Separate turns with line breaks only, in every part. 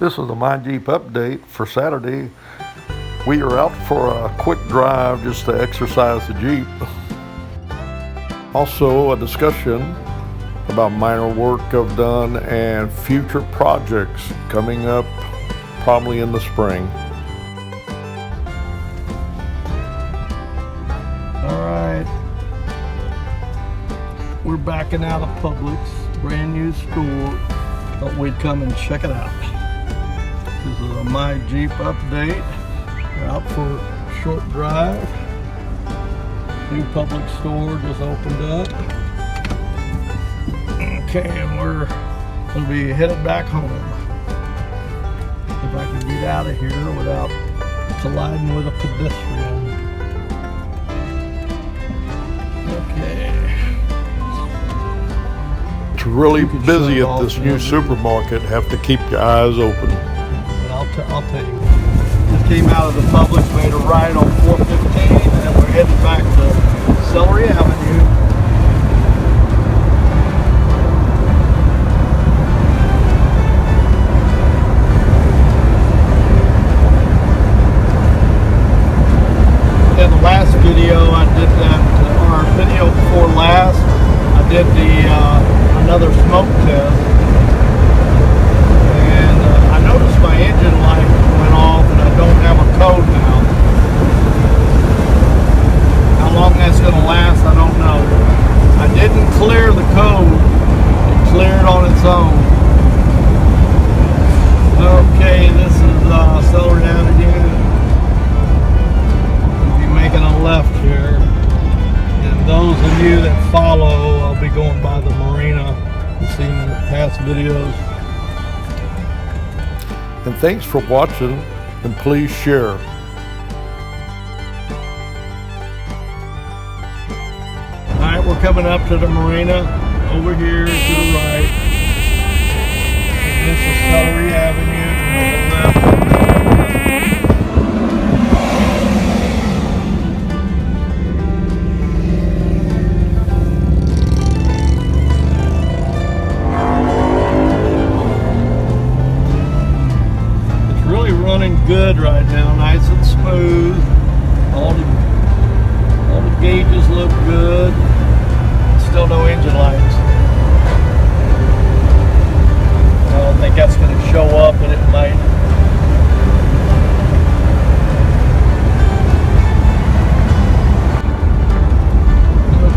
This is the My Jeep update for Saturday. We are out for a quick drive just to exercise the Jeep. Also a discussion about minor work I've done and future projects coming up probably in the spring.
All right, we're backing out of Publix, brand new store. Thought we'd come and check it out. This is a My Jeep update. We're out for a short drive. New Publix store just opened up. Okay, and we're gonna be headed back home. If I can get out of here without colliding with a pedestrian. Okay.
It's really busy at this new supermarket. Have to keep your eyes open.
I'll tell you. Just came out of the Publix, made a right on 415, and we're headed back to Celery Avenue. In the last video, I did that, or video before last, I did another smoke test. I noticed my engine light went off and I don't have a code now. How long that's going to last, I don't know. I didn't clear the code. It cleared on its own. Okay, this is Celery Avenue. We'll be making a left here. And those of you that follow, I'll be going by the marina. You've seen the past videos.
And thanks for watching, and please share.
Alright, we're coming up to the marina over here to the right. And this is Celery Avenue. Running good right now, nice and smooth. All the gauges look good. Still no engine lights. I don't think that's going to show up, but it might.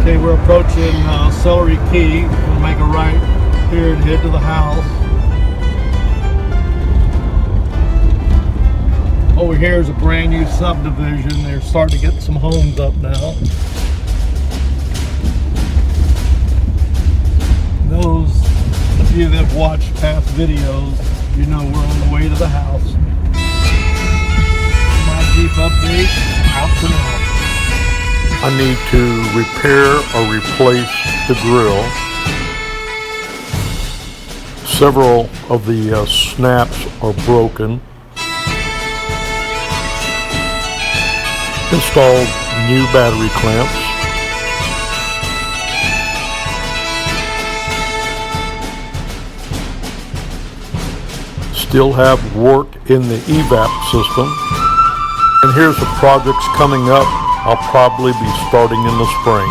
Okay, we're approaching Celery Key. We'll make a right here and head to the house. Over here is a brand new subdivision. They're starting to get some homes up now. Those of you that have watched past videos, you know we're on the way to the house. My Jeep update, out to now.
I need to repair or replace the grill. Several of the snaps are broken. Installed new battery clamps. Still have work in the evap system. And here's the projects coming up. I'll probably be starting in the spring.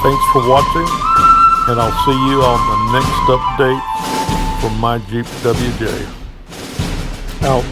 Thanks for watching, and I'll see you on the next update from My Jeep WJ. Out.